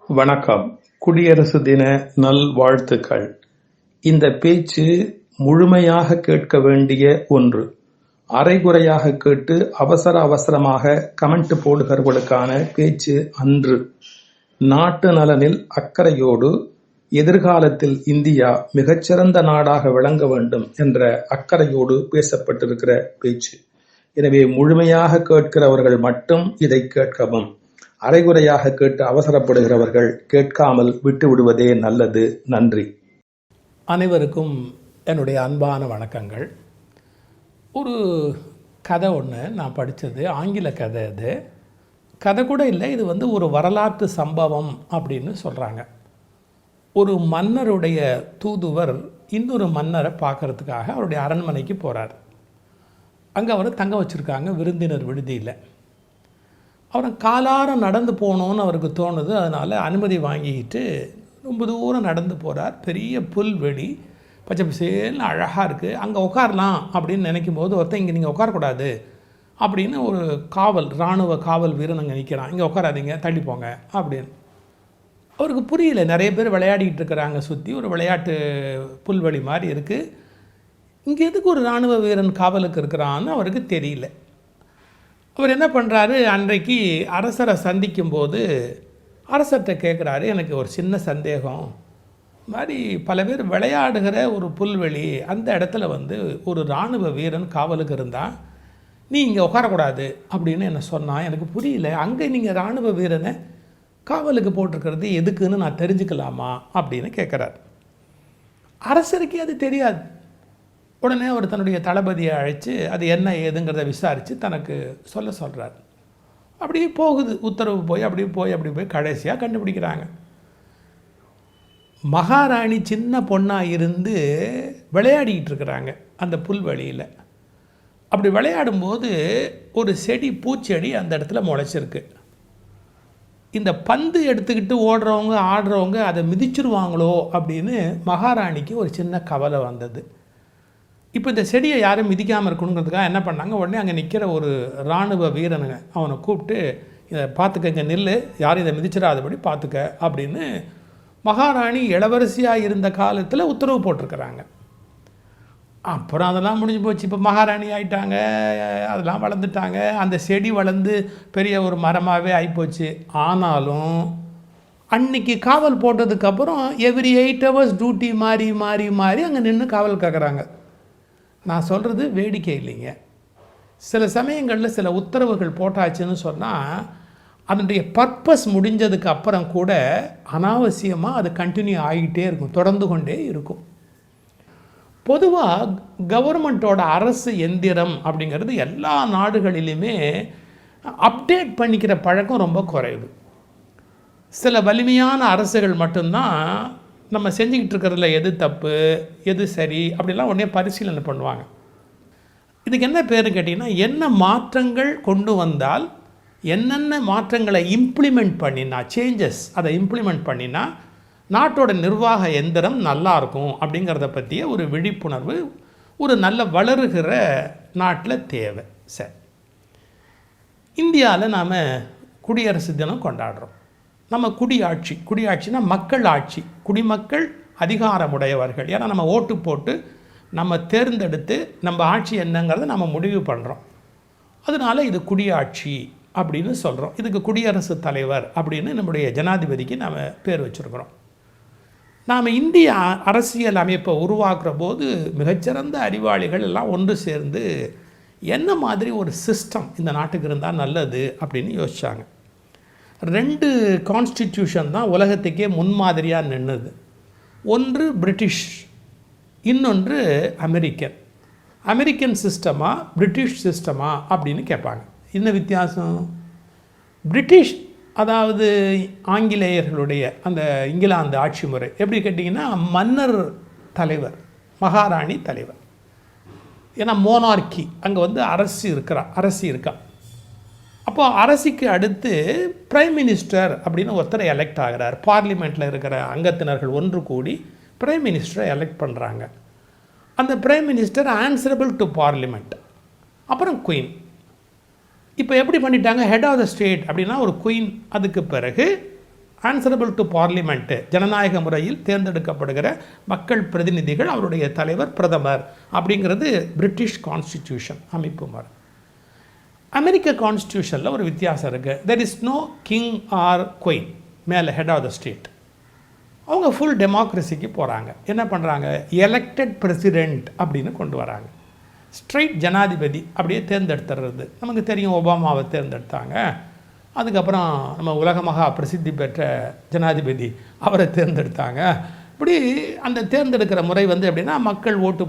வணக்கம். குடியரசு தின நல்வாழ்த்துக்கள். இந்த பேச்சு முழுமையாக கேட்க வேண்டிய ஒன்று. அரைகுறையாக கேட்டு அவசரமாக கமெண்ட் போடுகிறவர்களுக்கான பேச்சு அன்று. நாட்டு நலனில் அக்கறையோடு எதிர்காலத்தில் இந்தியா மிகச்சிறந்த நாடாக விளங்க வேண்டும் என்ற அக்கறையோடு பேசப்பட்டிருக்கிற பேச்சு. எனவே முழுமையாக கேட்கிறவர்கள் மட்டும் இதை கேட்கவும். அரைகுறையாக கேட்டு அவசரப்படுகிறவர்கள் கேட்காமல் விட்டு விடுவதே நல்லது. நன்றி. அனைவருக்கும் என்னுடைய அன்பான வணக்கங்கள். ஒரு கதை ஒன்று நான் படித்தது, ஆங்கில கதை. அது கதை கூட இல்லை, இது ஒரு வரலாற்று சம்பவம் அப்படின்னு சொல்கிறாங்க. ஒரு மன்னருடைய தூதுவர் இன்னொரு மன்னரை பார்க்குறதுக்காக அவருடைய அரண்மனைக்கு போகிறார். அங்கே அவரை தங்க வச்சுருக்காங்க விருந்தினர் விடுதியில். அவரை காலார நடந்து போகணுன்னு அவருக்கு தோணுது. அதனால் அனுமதி வாங்கிக்கிட்டு ரொம்ப தூரம் நடந்து போகிறார். பெரிய புல்வெளி, பச்சை பசேல்னு அழகாக இருக்குது. அங்கே உட்காரலாம் அப்படின்னு நினைக்கும் போது ஒருத்தன், இங்கே நீங்கள் உட்காரக்கூடாது அப்படின்னு ஒரு இராணுவ காவல் வீரன் அங்கே நிற்கிறான். இங்கே உட்காராதீங்க, தள்ளி போங்க அப்படின்னு. அவருக்கு புரியல. நிறைய பேர் விளையாடிக்கிட்டு இருக்கிறாங்க சுற்றி. ஒரு விளையாட்டு புல்வெளி மாதிரி இருக்குது. இங்கே எதுக்கு ஒரு இராணுவ வீரன் காவலுக்கு இருக்கிறான்னு அவருக்கு தெரியல. அவர் என்ன பண்ணுறாரு, அன்றைக்கு அரசரை சந்திக்கும்போது அரசர்கிட்ட கேட்குறாரு, எனக்கு ஒரு சின்ன சந்தேகம். மாதிரி பல பேர் விளையாடுகிற ஒரு புல்வெளி, அந்த இடத்துல ஒரு இராணுவ வீரன் காவலுக்கு இருந்தால் நீ இங்கே உட்காரக்கூடாது அப்படின்னு என்ன சொன்னால் எனக்கு புரியல. அங்கே நீங்கள் இராணுவ வீரனை காவலுக்கு போட்டிருக்கிறது எதுக்குன்னு நான் தெரிஞ்சுக்கலாமா அப்படின்னு கேட்குறார். அரசருக்கே அது தெரியாது. உடனே அவர் தன்னுடைய தளபதியை அழைச்சி அது என்ன ஏதுங்கிறத விசாரித்து தனக்கு சொல்கிறார். அப்படியே போகுது உத்தரவு, அப்படி போய் கடைசியாக கண்டுபிடிக்கிறாங்க. மகாராணி சின்ன பொண்ணாக இருந்து விளையாடிக்கிட்டு இருக்கிறாங்க அந்த புல்வெளியில். அப்படி விளையாடும்போது ஒரு செடி, பூச்செடி அந்த இடத்துல முளைச்சிருக்கு. இந்த பந்து எடுத்துக்கிட்டு ஓடுறவங்க ஆடுறவங்க அதை மிதிச்சிருவாங்களோ அப்படின்னு மகாராணிக்கு ஒரு சின்ன கவலை வந்தது. இப்போ இந்த செடியை யாரும் மிதிக்காமல் இருக்கணுங்கிறதுக்காக என்ன பண்ணாங்க, உடனே அங்கே நிற்கிற ஒரு இராணுவ வீரனுங்க அவனை கூப்பிட்டு, இதை பார்த்துக்க, இங்கே நில்லு, யாரும் இதை மிதிச்சிடாதபடி பார்த்துக்க அப்படின்னு மகாராணி இளவரசியாக இருந்த காலத்தில் உத்தரவு போட்டிருக்கிறாங்க. அப்புறம் அதெல்லாம் முடிஞ்சு போச்சு. இப்போ மகாராணி ஆகிட்டாங்க, அதெல்லாம் வளர்ந்துட்டாங்க. அந்த செடி வளர்ந்து பெரிய ஒரு மரமாகவே ஆகிப்போச்சு. ஆனாலும் அன்னைக்கு காவல் போட்டதுக்கப்புறம் எவ்ரி 8 hours டியூட்டி மாறி மாறி மாறி அங்கே நின்று காவல் கேட்குறாங்க. நான் சொல்கிறது வேடிக்கை இல்லைங்க. சில சமயங்களில் சில உத்தரவுகள் போட்டாச்சுன்னு சொன்னால் அதனுடைய பர்பஸ் முடிஞ்சதுக்கு அப்புறம் கூட அனாவசியமாக அது கண்டினியூ ஆகிட்டே இருக்கும், தொடர்ந்து கொண்டே இருக்கும். பொதுவாக கவர்மெண்ட்டோட அரசு எந்திரம் அப்படிங்கிறது எல்லா நாடுகளிலுமே அப்டேட் பண்ணிக்கிற பழக்கம் ரொம்ப குறைவு. சில வலிமையான அரசுகள் மட்டும்தான் நம்ம செஞ்சுக்கிட்டு இருக்கிறதுல எது தப்பு எது சரி அப்படிலாம் உடனே பரிசீலனை பண்ணுவாங்க. இதுக்கு என்ன பேர் கேட்டிங்கன்னா, என்ன மாற்றங்கள் கொண்டு வந்தால், என்னென்ன மாற்றங்களை இம்ப்ளிமெண்ட் பண்ணினா, சேஞ்சஸ் அதை இம்ப்ளிமெண்ட் பண்ணினா நாட்டோட நிர்வாக எந்திரம் நல்லாயிருக்கும் அப்படிங்கிறத பற்றிய ஒரு விழிப்புணர்வு ஒரு நல்ல வளருகிற நாட்டில் தேவை. சரி, இந்தியாவில் நாம் குடியரசு தினம் கொண்டாடுறோம். நம்ம குடியாட்சினா மக்கள் ஆட்சி, குடிமக்கள் அதிகாரமுடையவர்கள். ஏன்னா நம்ம ஓட்டு போட்டு நம்ம தேர்ந்தெடுத்து நம்ம ஆட்சி என்னங்கிறத நம்ம முடிவு பண்ணுறோம். அதனால் இது குடியாட்சி அப்படின்னு சொல்கிறோம். இதுக்கு குடியரசுத் தலைவர் அப்படின்னு நம்முடைய ஜனாதிபதிக்கு நாம் பேர் வச்சுருக்கிறோம். நாம் இந்திய அரசியல் அமைப்பை உருவாக்குற போது மிகச்சிறந்த அறிவாளிகள் எல்லாம் ஒன்று சேர்ந்து என்ன மாதிரி ஒரு சிஸ்டம் இந்த நாட்டுக்கு இருந்தால் நல்லது அப்படின்னு யோசித்தாங்க. 2 கான்ஸ்டிடியூஷன் தான் உலகத்துக்கே முன்மாதிரியாக நின்றுது. ஒன்று பிரிட்டிஷ், இன்னொன்று அமெரிக்கன். அமெரிக்கன் சிஸ்டமா பிரிட்டிஷ் சிஸ்டமா அப்படின்னு கேட்பாங்க. என்ன வித்தியாசம்? பிரிட்டிஷ் அதாவது ஆங்கிலேயர்களுடைய அந்த இங்கிலாந்து ஆட்சி முறை எப்படி கேட்டிங்கன்னா, மன்னர் தலைவர், மகாராணி தலைவர். ஏன்னா மோனார்கி, அங்கே அரசி இருக்கா. அப்போது அரசிக்கு அடுத்து பிரைம் மினிஸ்டர் அப்படின்னு ஒருத்தர் எலெக்ட் ஆகிறார். பார்லிமெண்ட்டில் இருக்கிற அங்கத்தினர்கள் ஒன்று கூடி பிரைம் மினிஸ்டரை எலெக்ட் பண்ணுறாங்க. அந்த prime minister answerable to parliament. அப்புறம் குயின். இப்போ எப்படி பண்ணிட்டாங்க, ஹெட் ஆஃப் த ஸ்டேட் அப்படின்னா ஒரு குயின், அதுக்கு பிறகு ஆன்சரபிள் டு பார்லிமெண்ட்டு, ஜனநாயக முறையில் தேர்ந்தெடுக்கப்படுகிற மக்கள் பிரதிநிதிகள், அவருடைய தலைவர் பிரதமர் அப்படிங்கிறது பிரிட்டிஷ் கான்ஸ்டிடியூஷன் அமைப்பு முறை. அமெரிக்க கான்ஸ்டியூஷனில் ஒரு வித்தியாசம் இருக்குது. There is no king or queen மேலே ஹெட் ஆஃப் த ஸ்டேட். அவங்க ஃபுல் டெமோக்ரஸிக்கு போகிறாங்க. என்ன பண்ணுறாங்க, எலெக்டட் பிரசிடெண்ட் அப்படின்னு கொண்டு வராங்க. ஸ்ட்ரைட் ஜனாதிபதி அப்படியே தேர்ந்தெடுத்துறது. நமக்கு தெரியும், ஒபாமாவை தேர்ந்தெடுத்தாங்க. அதுக்கப்புறம் நம்ம உலகமாக பிரசித்தி பெற்ற ஜனாதிபதி அவரை தேர்ந்தெடுத்தாங்க. இப்படி அந்த தேர்ந்தெடுக்கிற முறை வந்து எப்படின்னா, மக்கள் ஓட்டு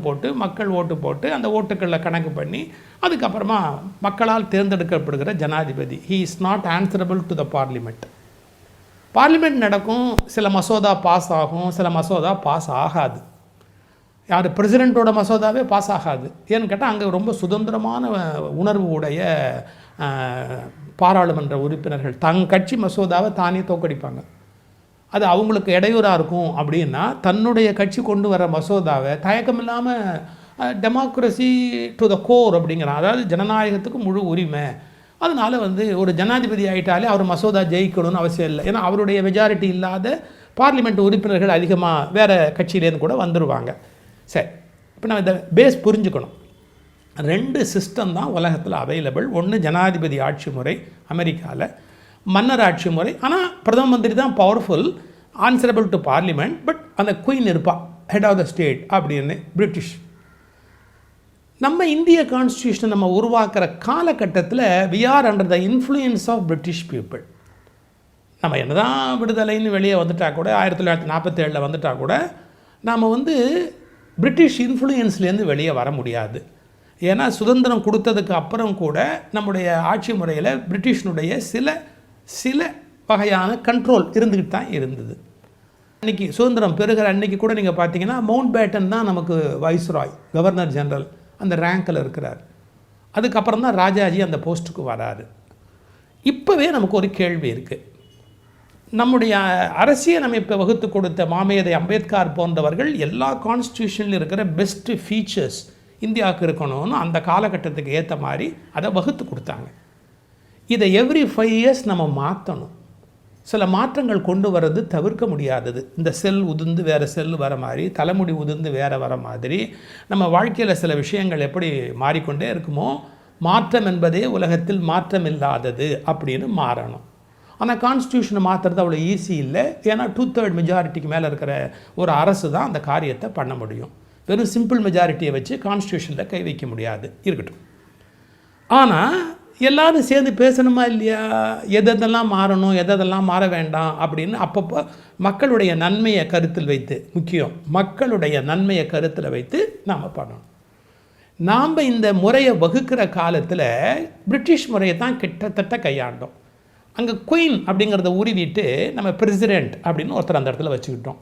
போட்டு அந்த ஓட்டுக்களில் கணக்கு பண்ணி அதுக்கப்புறமா மக்களால் தேர்ந்தெடுக்கப்படுகிற ஜனாதிபதி. He is not answerable to the parliament. Parliament நடக்கும், சில மசோதா பாஸ் ஆகும், சில மசோதா பாஸ் ஆகாது. யார் பிரசிடெண்ட்டோட மசோதாவே பாஸ் ஆகாது. ஏன்னு கேட்டால் அங்கே ரொம்ப சுதந்திரமான உணர்வு உடைய பாராளுமன்ற உறுப்பினர்கள் கட்சி மசோதாவை தானே தோக்கடிப்பாங்க. அது அவங்களுக்கு இடையூறாக இருக்கும் அப்படின்னா தன்னுடைய கட்சி கொண்டு வர மசோதாவை தயக்கமில்லாமல் டெமோக்ரஸி டு த கோர் அப்படிங்கிறான். அதாவது ஜனநாயகத்துக்கு முழு உரிமை. அதனால் வந்து ஒரு ஜனாதிபதி ஆகிட்டாலே அவர் மசோதா ஜெயிக்கணும்னு அவசியம் இல்லை. ஏன்னா அவருடைய மெஜாரிட்டி இல்லாத பார்லிமெண்ட் உறுப்பினர்கள் அதிகமாக வேறு கட்சியிலேருந்து கூட வந்துடுவாங்க. சரி, இப்போ நம்ம இந்த பேஸ் புரிஞ்சுக்கணும். 2 சிஸ்டம் தான் உலகத்தில் அவைலபிள். ஒன்று ஜனாதிபதி ஆட்சி முறை அமெரிக்காவில், மன்னர் ஆட்சி முறை. ஆனால் பிரதம மந்திரி தான் powerful, answerable to parliament. But அந்த குயின் இருப்பாள், ஹெட் ஆஃப் த ஸ்டேட் அப்படின்னு பிரிட்டிஷ். நம்ம இந்திய கான்ஸ்டியூஷனை நம்ம உருவாக்குற காலகட்டத்தில் we are under the influence of British people. நம்ம என்ன தான் விடுதலைன்னு வெளியே வந்துட்டால் கூட, 1947 வந்துட்டால் கூட நாம் வந்து பிரிட்டிஷ் இன்ஃப்ளூயன்ஸ்லேருந்து வெளியே வர முடியாது. ஏன்னா சுதந்திரம் கொடுத்ததுக்கு அப்புறம் கூட நம்முடைய ஆட்சி முறையில் பிரிட்டிஷனுடைய சில வகையான கண்ட்ரோல் இருந்துக்கிட்டு தான் இருந்தது. அன்றைக்கி சுதந்திரம் பெறுகிற அன்றைக்கி கூட நீங்கள் பார்த்தீங்கன்னா மவுண்ட் பேட்டன் தான் நமக்கு வைஸ்ராய், கவர்னர் ஜெனரல் அந்த ரேங்கில் இருக்கிறார். அதுக்கப்புறம் தான் ராஜாஜி அந்த போஸ்ட்டுக்கு வராரு. இப்போவே நமக்கு ஒரு கேள்வி இருக்குது. நம்முடைய அரசியலமைப்பை வகுத்து கொடுத்த மாமேதை அம்பேத்கர் போன்றவர்கள் எல்லா கான்ஸ்டியூஷன்லையும் இருக்கிற பெஸ்ட்டு ஃபீச்சர்ஸ் இந்தியாவுக்கு இருக்கணும்னு அந்த காலகட்டத்துக்கு ஏற்ற மாதிரி அதை வகுத்து கொடுத்தாங்க. இதை எவ்ரி 5 இயர்ஸ் நம்ம மாற்றணும். சில மாற்றங்கள் கொண்டு வர்றது தவிர்க்க முடியாதது. இந்த செல் உதிர்ந்து வேறு செல் வர மாதிரி, தலைமுடி உதிர்ந்து வேறு வர மாதிரி நம்ம வாழ்க்கையில் சில விஷயங்கள் எப்படி மாறிக்கொண்டே இருக்குமோ, மாற்றம் என்பதே உலகத்தில் மாற்றம் இல்லாதது அப்படின்னு மாறணும். ஆனால் கான்ஸ்டியூஷனை மாற்றுறது அவ்வளோ ஈஸி இல்லை. ஏன்னா 2/3 மெஜாரிட்டிக்கு மேலே இருக்கிற ஒரு அரசு தான் அந்த காரியத்தை பண்ண முடியும். வெறும் சிம்பிள் மெஜாரிட்டியை வச்சு கான்ஸ்டியூஷனில் கை வைக்க முடியாது. இருக்கட்டும். ஆனால் எல்லோரும் சேர்ந்து பேசணுமா இல்லையா, எதெல்லாம் மாறணும், எதெல்லாம் மாற வேண்டாம் அப்படின்னு அப்பப்போ மக்களுடைய நன்மையை கருத்தில் வைத்து, முக்கியம் மக்களுடைய நன்மையை கருத்தில் வைத்து நாம் பண்ணணும். நாம் இந்த முறையை வகுக்கிற காலத்தில் பிரிட்டிஷ் முறையை தான் கிட்டத்தட்ட கையாண்டோம். அங்கே குயின் அப்படிங்கிறத உருவிட்டு நம்ம பிரசிடெண்ட் அப்படின்னு ஒருத்தர் அந்த இடத்துல வச்சுக்கிட்டோம்.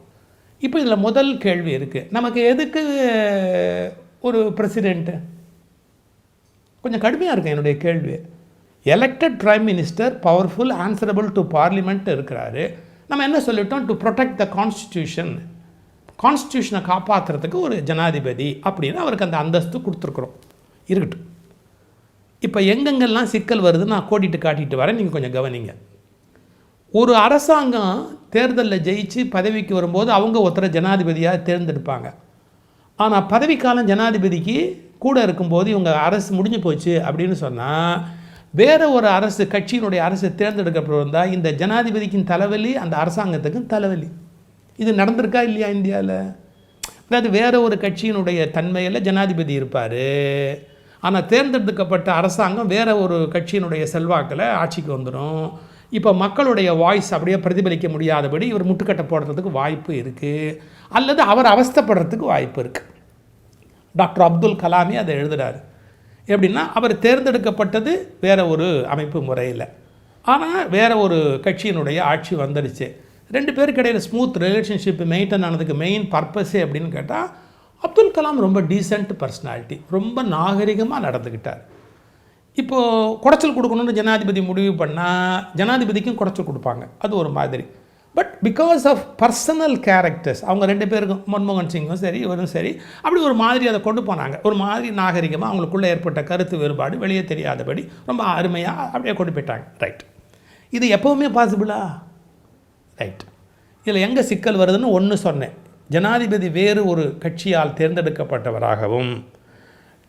இப்போ இதில் முதல் கேள்வி இருக்குது, நமக்கு எதுக்கு ஒரு பிரசிடெண்ட்டு? கொஞ்சம் கடுமையாக இருக்குது என்னுடைய கேள்வி. Elected prime minister powerful, answerable to parliament இருக்கிறாரு. நம்ம என்ன சொல்லிட்டோம், டு ப்ரொடெக்ட் த கான்ஸ்டிடியூஷன், கான்ஸ்டியூஷனை காப்பாற்றுறதுக்கு ஒரு ஜனாதிபதி அப்படின்னு அவருக்கு அந்த அந்தஸ்து கொடுத்துருக்குறோம். இருக்கட்டும். இப்போ எங்கெங்கெல்லாம் சிக்கல் வருது நான் கோடிட்டு காட்டிட்டு வரேன், நீங்கள் கொஞ்சம் கவனிங்க. ஒரு அரசாங்கம் தேர்தலில் ஜெயிச்சு பதவிக்கு வரும்போது அவங்க ஒருத்தரை ஜனாதிபதியாக தேர்ந்தெடுப்பாங்க. ஆனால் பதவிக்காலம் ஜனாதிபதிக்கு கூட இருக்கும்போது இவங்க அரசு முடிஞ்சு போச்சு அப்படின்னு சொன்னால் வேறு ஒரு அரசு, கட்சியினுடைய அரசு தேர்ந்தெடுக்கப்படுவதால் இந்த ஜனாதிபதிக்கும் தலைவலி, அந்த அரசாங்கத்துக்கும் தலைவலி. இது நடந்திருக்கா இல்லையா இந்தியாவில்? அதாவது வேறு ஒரு கட்சியினுடைய தன்மையில் ஜனாதிபதி இருப்பார், ஆனால் தேர்ந்தெடுக்கப்பட்ட அரசாங்கம் வேறு ஒரு கட்சியினுடைய செல்வாக்கில் ஆட்சிக்கு வந்துடும். இப்போ மக்களுடைய வாய்ஸ் அப்படியே பிரதிபலிக்க முடியாதபடி இவர் முட்டுக்கட்டை போடுறதுக்கு வாய்ப்பு இருக்குது, அல்லது அவர் அவஸ்தைப்படுறதுக்கு வாய்ப்பு இருக்குது. டாக்டர் அப்துல் கலாமே அதை எழுதுகிறார். எப்படின்னா, அவர் தேர்ந்தெடுக்கப்பட்டது வேறு ஒரு அமைப்பு முறையில், ஆனால் வேறு ஒரு கட்சியினுடைய ஆட்சி வந்துடுச்சு. 2 பேருக்கு இடையில் ஸ்மூத் ரிலேஷன்ஷிப் மெயின்டைன் ஆனதுக்கு மெயின் பர்பஸே அப்படின்னு கேட்டால், அப்துல் கலாம் ரொம்ப டீசென்ட் பர்சனாலிட்டி, ரொம்ப நாகரிகமாக நடந்துக்கிட்டார். இப்போது குடைச்சல் கொடுக்கணுன்னு ஜனாதிபதி முடிவு பண்ணால் ஜனாதிபதிக்கும் குடைச்சல் கொடுப்பாங்க, அது ஒரு மாதிரி. But because of personal characters அவங்க 2 பேருக்கும், மன்மோகன் சிங்கும் சரி இவரும் சரி, அப்படி ஒரு மாதிரி அதை கொண்டு போனாங்க. ஒரு மாதிரி நாகரிகமாக அவங்களுக்குள்ளே ஏற்பட்ட கருத்து வேறுபாடு வெளியே தெரியாதபடி ரொம்ப அருமையாக அப்படியே கொண்டு போயிட்டாங்க. ரைட். இது எப்போவுமே பாசிபிளா? ரைட். இதில் எங்கே சிக்கல் வருதுன்னு ஒன்று சொன்னேன். ஜனாதிபதி வேறு ஒரு கட்சியால் தேர்ந்தெடுக்கப்பட்டவராகவும்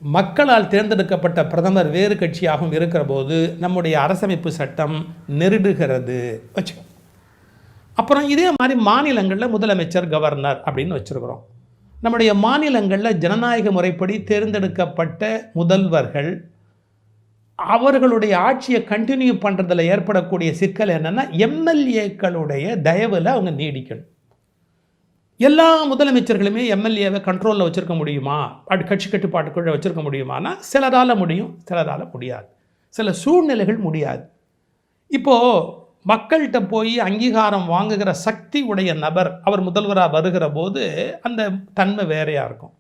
மக்களால் தேர்ந்தெடுக்கப்பட்ட பிரதமர் வேறு கட்சியாகவும் இருக்கிற போது நம்முடைய அரசமைப்பு சட்டம் நெருடுகிறது வச்சுக்கோ. அப்புறம் இதே மாதிரி மாநிலங்களில் முதலமைச்சர், கவர்னர் அப்படின்னு வச்சுருக்கிறோம். நம்முடைய மாநிலங்களில் ஜனநாயக முறைப்படி தேர்ந்தெடுக்கப்பட்ட முதல்வர்கள் அவர்களுடைய ஆட்சியை கண்டினியூ பண்ணுறதுல ஏற்படக்கூடிய சிக்கல் என்னென்னா, எம்எல்ஏக்களுடைய தயவில் அவங்க நீடிக்கணும். எல்லா முதலமைச்சர்களுமே எம்எல்ஏவை கண்ட்ரோலில் வச்சுருக்க முடியுமா, அப்படி கட்சி கட்டுப்பாட்டுக்குள்ளே வச்சுருக்க முடியுமானா சிலரால் முடியும், சிலரால் முடியாது. சில சூழ்நிலைகள் முடியாது. இப்போது மக்கள்கிட்ட போய் அங்கீகாரம் வாங்குகிற சக்தி உடைய நபர் அவர் முதல்வராக வருகிற போது அந்த தன்மை வேறையாக இருக்கும்.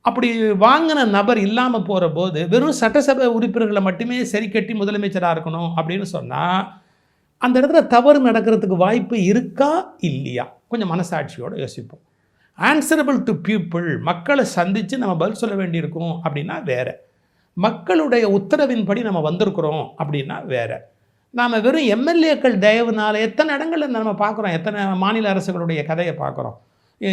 அப்படி வாங்கின நபர் இல்லாமல் போகிற போது வெறும் சட்டசபை உறுப்பினர்களை மட்டுமே சரி கட்டி முதலமைச்சராக இருக்கணும் அப்படின்னு சொன்னால் அந்த இடத்துல தவறு நடக்கிறதுக்கு வாய்ப்பு இருக்கா இல்லையா, கொஞ்சம் மனசாட்சியோடு யோசிப்போம். ஆன்சரபிள் டு பீப்புள், மக்களை சந்தித்து நம்ம பதில் சொல்ல வேண்டியிருக்கோம் அப்படின்னா வேறு. மக்களுடைய உத்தரவின்படி நம்ம வந்திருக்கிறோம் அப்படின்னா வேறு. நாம் வெறும் எம்எல்ஏக்கள் தயவுனால எத்தனை இடங்களில் நம்ம பார்க்குறோம், எத்தனை மாநில அரசுகளுடைய கதையை பார்க்குறோம்.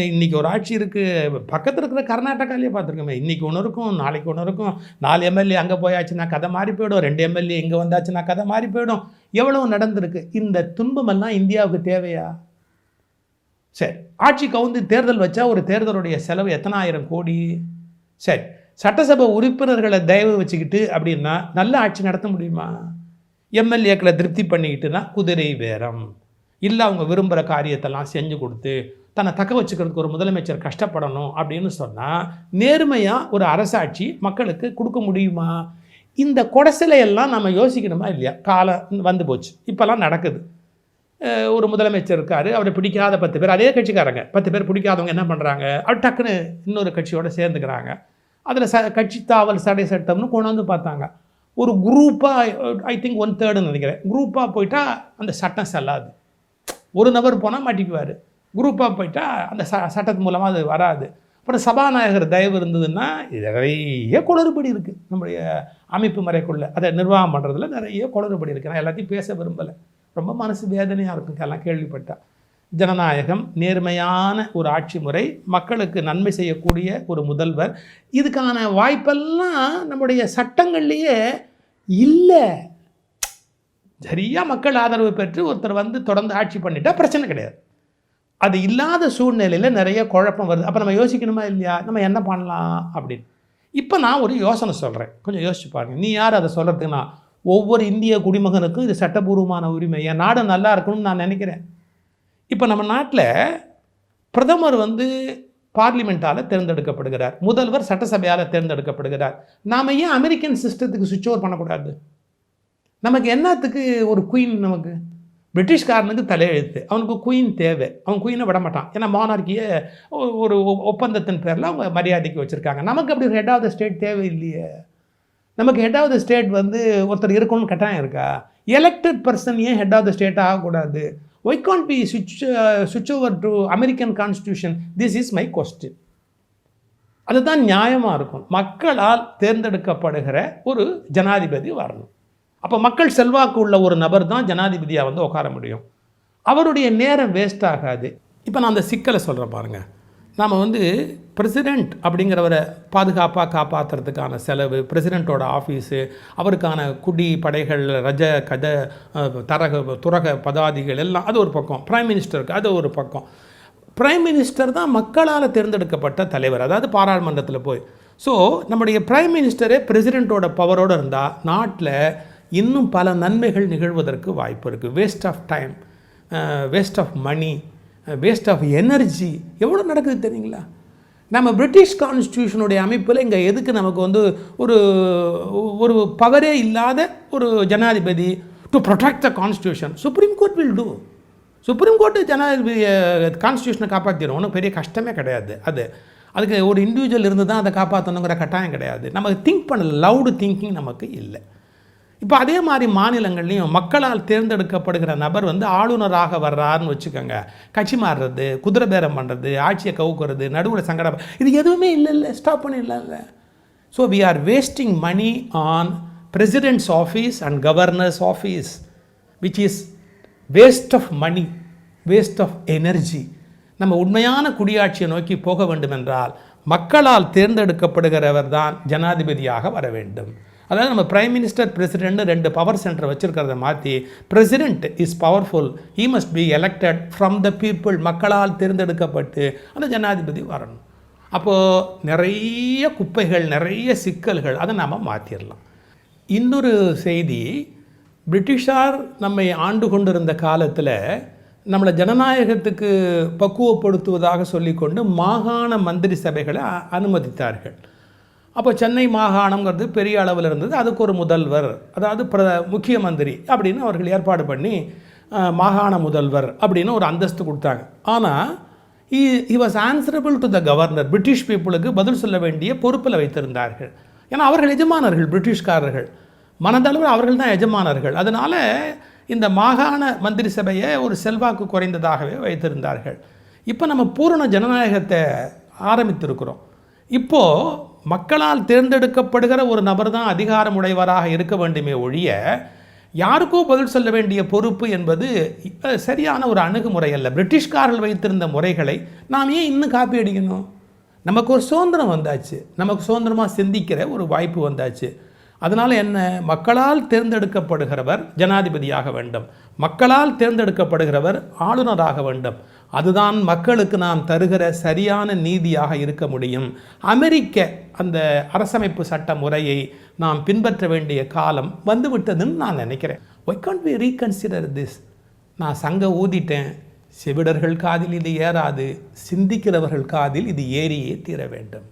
இன்றைக்கி ஒரு ஆட்சி இருக்குது, பக்கத்தில் இருக்கிற கர்நாடகாலேயே பார்த்துருக்கோமே, இன்றைக்கி ஒன்று இருக்கும், நாளைக்கு ஒன்று இருக்கும். 4 எம்எல்ஏ அங்கே போயாச்சுன்னா கதை மாறி போயிடும், 2 எம்எல்ஏ இங்கே வந்தாச்சுன்னா கதை மாறி போயிடும். எவ்வளவு நடந்திருக்கு. இந்த துன்பமெல்லாம் இந்தியாவுக்கு தேவையா? சரி, ஆட்சி கவுந்து தேர்தல் வச்சா ஒரு தேர்தலுடைய செலவு எத்தனை ஆயிரம் கோடி. சரி, சட்டசபை உறுப்பினர்களை தயவு வச்சுக்கிட்டு அப்படின்னா நல்ல ஆட்சி நடத்த முடியுமா? எம்எல்ஏக்களை திருப்தி பண்ணிக்கிட்டுனா குதிரை வேரம் இல்லை, அவங்க விரும்புகிற காரியத்தெல்லாம் செஞ்சு கொடுத்து தன்னை தக்க வச்சுக்கிறதுக்கு ஒரு முதலமைச்சர் கஷ்டப்படணும் அப்படின்னு சொன்னால் நேர்மையாக ஒரு அரசாட்சி மக்களுக்கு கொடுக்க முடியுமா? இந்த கொடைசிலையெல்லாம் நம்ம யோசிக்கணுமா இல்லையா? காலம் வந்து போச்சு, இப்போல்லாம் நடக்குது. ஒரு முதலமைச்சர் இருக்கார், அவரை பிடிக்காத 10 பேர், அதே கட்சிக்காரங்க 10 பேர் பிடிக்காதவங்க என்ன பண்ணுறாங்க, அவர் டக்குன்னு இன்னொரு கட்சியோடு சேர்ந்துக்கிறாங்க. அதில் கட்சி தாவல் சடை சட்டம்னு கொண்டாந்து பார்த்தாங்க. ஒரு குரூப்பாக, ஐ திங்க் 1/3 நினைக்கிறேன், குரூப்பாக போயிட்டால் அந்த சட்டம் செல்லாது. ஒரு நபர் போனால் மாட்டிக்குவார். குரூப்பாக போயிட்டால் அந்த சட்டத்து மூலமாக அது வராது. அப்புறம் சபாநாயகர் தயவு இருந்ததுன்னா நிறைய குளறுபடி இருக்குது நம்முடைய அமைப்பு முறைக்குள்ளே. அதை நிர்வாகம் பண்ணுறதுல நிறைய குளறுபடி இருக்குது. நான் எல்லாத்தையும் பேச விரும்பலை, ரொம்ப மனசு வேதனையாக இருக்குங்க எல்லாம் கேள்விப்பட்டால். ஜனநாயகம், நேர்மையான ஒரு ஆட்சி முறை, மக்களுக்கு நன்மை செய்யக்கூடிய ஒரு முதல்வர், இதுக்கான வாய்ப்பெல்லாம் நம்முடைய சட்டங்கள்லேயே இல்லை. சரியாக மக்கள் ஆதரவு பெற்று ஒருத்தர் வந்து தொடர்ந்து ஆட்சி பண்ணிட்டால் பிரச்சனை கிடையாது. அது இல்லாத சூழ்நிலையில் நிறைய குழப்பம் வருது. அப்போ நம்ம யோசிக்கணுமா இல்லையா, நம்ம என்ன பண்ணலாம் அப்படின்னு. இப்போ நான் ஒரு யோசனை சொல்கிறேன், கொஞ்சம் யோசிச்சு பாருங்க. நீ யார் அதை சொல்கிறதுக்குன்னா, ஒவ்வொரு இந்திய குடிமகனுக்கும் இது சட்டபூர்வமான உரிமை, என் நாடு நல்லா இருக்கணும்னு நான் நினைக்கிறேன். இப்போ நம்ம நாட்டில் பிரதமர் வந்து பார்லிமெண்ட்டால் தேர்ந்தெடுக்கப்படுகிறார், முதல்வர் சட்டசபையால் தேர்ந்தெடுக்கப்படுகிறார். நாம் ஏன் அமெரிக்கன் சிஸ்டத்துக்கு சுவிட்ச் ஓவர் பண்ணக்கூடாது? நமக்கு என்னத்துக்கு ஒரு குயின்? நமக்கு பிரிட்டிஷ்காரனுக்கு தலையெழுத்து, அவனுக்கு குயின் தேவை, அவன் குயினை விட மாட்டான். ஏன்னா மானார்க்கியை ஒரு ஒப்பந்தத்தின் பேரில் அவங்க மரியாதைக்கு வச்சுருக்காங்க. நமக்கு அப்படி ஹெட் ஆஃப் த ஸ்டேட் தேவை இல்லையே. நமக்கு ஹெட் ஆஃப் த ஸ்டேட் வந்து ஒருத்தர் இருக்கணும்னு கட்டாயம் இருக்கா? எலெக்டட் பர்சன் ஏன் ஹெட் ஆஃப் த ஸ்டேட் ஆகக்கூடாது? ஒய் கான்ட் பி சுவிட்ச் over to American constitution? This is my question. அதுதான் நியாயமாக இருக்கும். மக்களால் தேர்ந்தெடுக்கப்படுகிற ஒரு ஜனாதிபதி வரணும். அப்போ மக்கள் செல்வாக்கு உள்ள ஒரு நபர் தான் ஜனாதிபதியாக வந்து உட்கார முடியும். அவருடைய நேரம் வேஸ்ட் ஆகாது. இப்போ நான் அந்த சிக்கலை சொல்கிறேன் பாருங்கள். நாம் வந்து பிரசிடெண்ட் அப்படிங்கிறவரை பாதுகாப்பாக காப்பாற்றுறதுக்கான செலவு, பிரசிடெண்ட்டோட ஆஃபீஸு, அவருக்கான குடி படைகள், ரஜ கத துரக பதாதிகள் எல்லாம் அது ஒரு பக்கம், பிரைம் மினிஸ்டருக்கு அது ஒரு பக்கம். பிரைம் மினிஸ்டர் தான் மக்களால் தேர்ந்தெடுக்கப்பட்ட தலைவர், அதாவது பாராளுமன்றத்தில் போய். ஸோ நம்முடைய பிரைம் மினிஸ்டரே பிரசிடெண்ட்டோட பவரோடு இருந்தால் நாட்டில் இன்னும் பல நன்மைகள் நிகழ்வதற்கு வாய்ப்பு இருக்குது. Waste of time, waste of money, waste of energy எவ்வளோ நடக்குது தெரியுங்களா? நம்ம பிரிட்டிஷ் கான்ஸ்டியூஷனுடைய அமைப்பில் இங்கே எதுக்கு நமக்கு வந்து ஒரு ஒரு பவரே இல்லாத ஒரு ஜனாதிபதி to protect the constitution? Supreme court will do. Supreme court ஜனாதிபதி கான்ஸ்டியூஷனை காப்பாற்றிடும், ஒன்றும் பெரிய கஷ்டமே கிடையாது. அதுக்கு ஒரு இண்டிவிஜுவல் இருந்து தான் அதை காப்பாற்றணுங்கிற கட்டாயம் கிடையாது. நம்ம திங்க் பண்ணல, லவுடு திங்கிங் நமக்கு இல்லை. இப்போ அதே மாதிரி மாநிலங்கள்லையும் மக்களால் தேர்ந்தெடுக்கப்படுகிற நபர் வந்து ஆளுநராக வர்றாருன்னு வச்சுக்கோங்க, கட்சி மாறுறது, குதிரை பேரம் பண்ணுறது, ஆட்சியை கவுக்கிறது, நடுவில் சங்கடம், இது எதுவுமே இல்லை, ஸ்டாப் பண்ணிடலாம்ல. So we are wasting money on president's office and governor's office, which is waste of money. Waste of energy. நம்ம உண்மையான குடியாட்சியை நோக்கி போக வேண்டுமென்றால் மக்களால் தேர்ந்தெடுக்கப்படுகிறவர் தான் ஜனாதிபதியாக வர வேண்டும். அதாவது நம்ம பிரைம் மினிஸ்டர் பிரசிடென்ட் 2 பவர் சென்டரை வச்சுருக்கிறத மாற்றி president is powerful, he must be elected from the people, மக்களால் தேர்ந்தெடுக்கப்பட்டு அந்த ஜனாதிபதி வரணும். அப்போது நிறைய குப்பைகள், நிறைய சிக்கல்கள், அதை நாம் மாற்றிடலாம். இன்னொரு செய்தி, பிரிட்டிஷார் நம்மை ஆண்டு கொண்டிருந்த காலத்தில் நம்மளை ஜனநாயகத்துக்கு பக்குவப்படுத்துவதாக சொல்லிக்கொண்டு மாகாண மந்திரி சபைகளை அனுமதித்தார்கள். அப்போ சென்னை மாகாணங்கிறது பெரிய அளவில் இருந்தது, அதுக்கு ஒரு முதல்வர், அதாவது முக்கிய மந்திரி அப்படின்னு அவர்கள் ஏற்பாடு பண்ணி மாகாண முதல்வர் அப்படின்னு ஒரு அந்தஸ்து கொடுத்தாங்க. ஆனால் he was answerable to the governor. British பீப்புளுக்கு பதில் சொல்ல வேண்டிய பொறுப்பில் வைத்திருந்தார்கள். ஏன்னா அவர்கள் எஜமானர்கள், பிரிட்டிஷ்காரர்கள் மனதளவில் அவர்கள் தான் எஜமானர்கள். அதனால் இந்த மாகாண மந்திரி சபையை ஒரு செல்வாக்கு குறைந்ததாகவே வைத்திருந்தார்கள். இப்போ நம்ம பூரண ஜனநாயகத்தை ஆரம்பித்திருக்கிறோம். இப்போது மக்களால் தேர்ந்தெடுக்கப்படுகிற ஒரு நபர் தான் அதிகாரம் உடையவராக இருக்க வேண்டுமே ஒழிய யாருக்கோ பதில் சொல்ல வேண்டிய பொறுப்பு என்பது சரியான ஒரு அணுகுமுறை அல்ல. பிரிட்டிஷ்காரர்கள் வைத்திருந்த முறைகளை நாம் ஏன் இன்னும் காப்பி அடிக்கணும்? நமக்கு ஒரு சுதந்திரம் வந்தாச்சு, நமக்கு சுதந்திரமாக சிந்திக்கிற ஒரு வாய்ப்பு வந்தாச்சு. அதனால் என்ன, மக்களால் தேர்ந்தெடுக்கப்படுகிறவர் ஜனாதிபதியாக வேண்டும், மக்களால் தேர்ந்தெடுக்கப்படுகிறவர் ஆளுநராக வேண்டும். அதுதான் மக்களுக்கு நாம் தருகிற சரியான நீதியாக இருக்க முடியும். அமெரிக்க அந்த அரசமைப்பு சட்ட முறையை நாம் பின்பற்ற வேண்டிய காலம் வந்துவிட்டதுன்னு நான் நினைக்கிறேன். Why can't we reconsider this? நான் சங்க ஊதிட்டேன், செவிடர்கள் காதில் இது ஏறாது, சிந்திக்கிறவர்கள் காதில் இது ஏறியே தீர வேண்டும்.